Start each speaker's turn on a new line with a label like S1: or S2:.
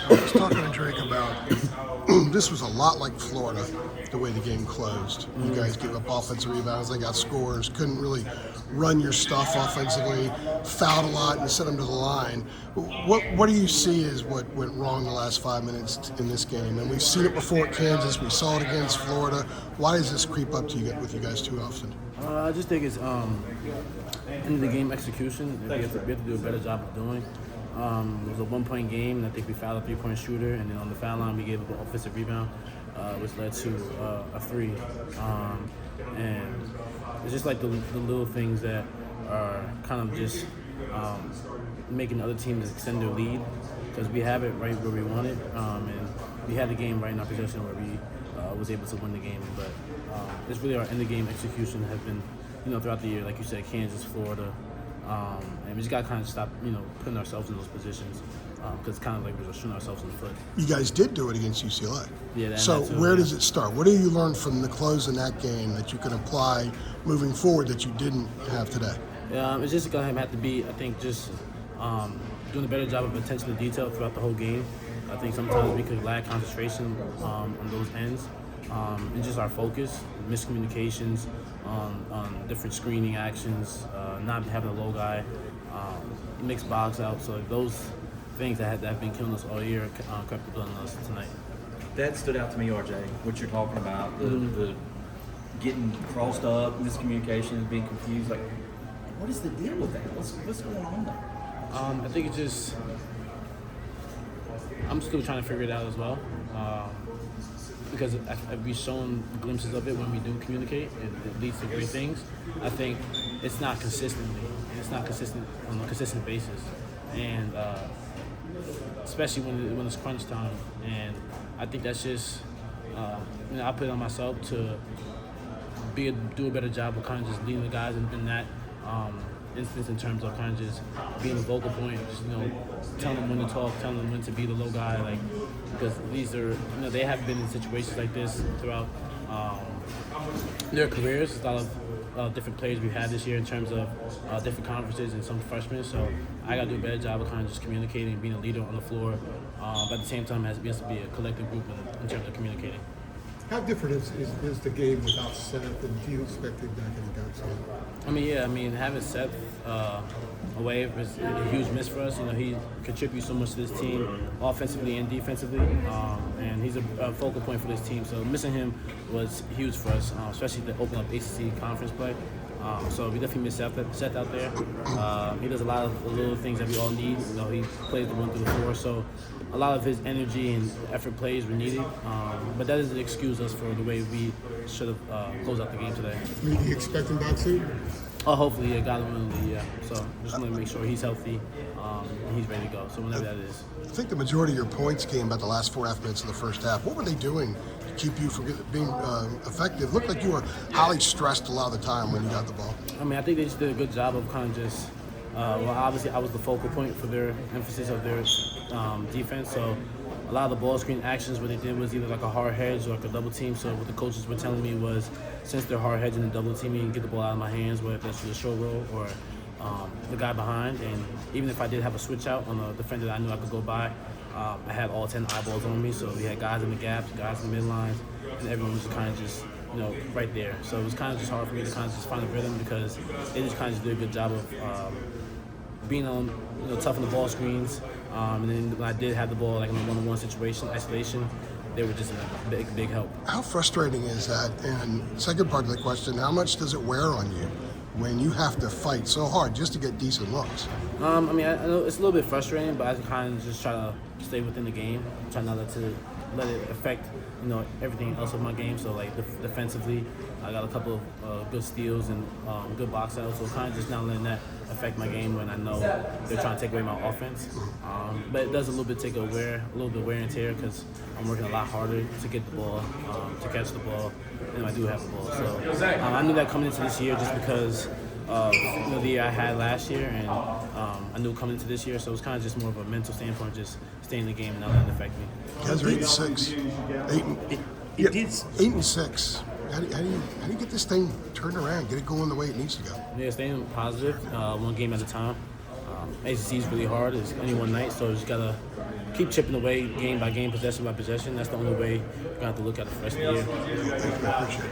S1: I was talking to Drake about this was a lot like Florida, the way the game closed. You guys gave up offensive rebounds, they got scores, couldn't really run your stuff offensively, fouled a lot and sent them to the line. What do you see as what went wrong the last 5 minutes in this game? And we've seen it before at Kansas, we saw it against Florida. Why does this creep up to you with you guys too often?
S2: I just think it's in the game execution. We have to do a better job of doing. It was a 1 point game, and I think we fouled a 3 point shooter, and then on the foul line we gave up an offensive rebound, which led to a three. And it's just like the little things that are kind of just making other teams extend their lead, because we have it right where we want it, and we had the game right in our possession where we was able to win the game. But it's really our end of game execution has been, throughout the year, like you said, Kansas, Florida. And we just got to kind of stop, putting ourselves in those positions, because it's kind of like we're just shooting ourselves in the foot.
S1: You guys did do it against UCLA.
S2: Yeah.
S1: So where does it start? What do you learn from the close in that game that you can apply moving forward that you didn't have today?
S2: It's just going to have to be, I think, just doing a better job of attention to detail throughout the whole game. I think sometimes we could lack concentration on those ends, and just our focus, miscommunications on different screening actions, not having a low guy, mixed box out. So those things that have been killing us all year crept up on us tonight.
S3: That stood out to me, RJ, what you're talking about, the getting crossed up, miscommunications, being confused. Like, what is the deal with that? What's going on there?
S2: I think it's just, I'm still trying to figure it out as well, because we've shown glimpses of it when we do communicate. It leads to great things. I think it's not consistently. It's not consistent on a consistent basis, and especially when it's crunch time. And I think that's just, I put it on myself to do a better job of kind of just leading the guys in that instance, in terms of kind of just being a vocal point, just telling them when to talk, telling them when to be the low guy, like, because these are, they have been in situations like this throughout their careers. A lot of different players we've had this year in terms of different conferences and some freshmen. So I got to do a better job of kind of just communicating, being a leader on the floor. But at the same time, it has to be a collective group in terms of communicating.
S4: How different is the game without Seth, and do you expect him back anytime soon?
S2: Having Seth away was a huge miss for us. He contributes so much to this team, offensively and defensively, and he's a focal point for this team. So missing him was huge for us, especially to open up ACC conference play. So we definitely miss Seth out there. He does a lot of the little things that we all need. He plays the 1 through the 4, so a lot of his energy and effort plays were needed. But that doesn't excuse us for the way we should have closed out the game today.
S4: Do you expect him back soon?
S2: Oh, hopefully, yeah, God willing, yeah. So just want to make sure he's healthy and he's ready to go. So whenever that is.
S1: I think the majority of your points came about the last 4.5 minutes of the first half. What were they doing to keep you from being effective? Looked like you were highly stressed a lot of the time when you got the ball.
S2: I think they just did a good job of kind of just, obviously I was the focal point for their emphasis of their defense. So a lot of the ball screen actions, what they did was either like a hard hedge or like a double team. So what the coaches were telling me was, since they're hard hedging and double teaming, get the ball out of my hands, whether that's the short roll or the guy behind. And even if I did have a switch out on a defender that I knew I could go by, I had all 10 eyeballs on me. So we had guys in the gaps, guys in the midlines, and everyone was kind of just, right there. So it was kind of just hard for me to kind of just find a rhythm, because they just kind of just did a good job of being on, tough on the ball screens. And then when I did have the ball, like in a one-on-one situation, isolation, they were just a big help.
S1: How frustrating is that? And second part of the question, how much does it wear on you when you have to fight so hard just to get decent looks?
S2: I know it's a little bit frustrating, but I kind of just try to stay within the game. Try not to let it affect, everything else of my game. So like defensively, I got a couple of good steals and good box outs. So kind of just not letting that affect my game when I know they're trying to take away my offense. But it does a little bit wear and tear, because I'm working a lot harder to get the ball, to catch the ball, than I do have the ball. So I knew that coming into this year, just because of the year I had last year, and I knew coming into this year. So it was kind of just more of a mental standpoint, just staying in the game and not letting it affect me.
S1: You guys are 8-6.
S3: It did.
S1: 8-6. How do you get this thing turned around, get it going the way it needs to go?
S2: Yeah, staying positive, one game at a time. ACC is really hard. It's any one night, so you just gotta keep chipping away game by game, possession by possession. That's the only way you're gonna have to look at it the rest of the year.
S1: I appreciate it.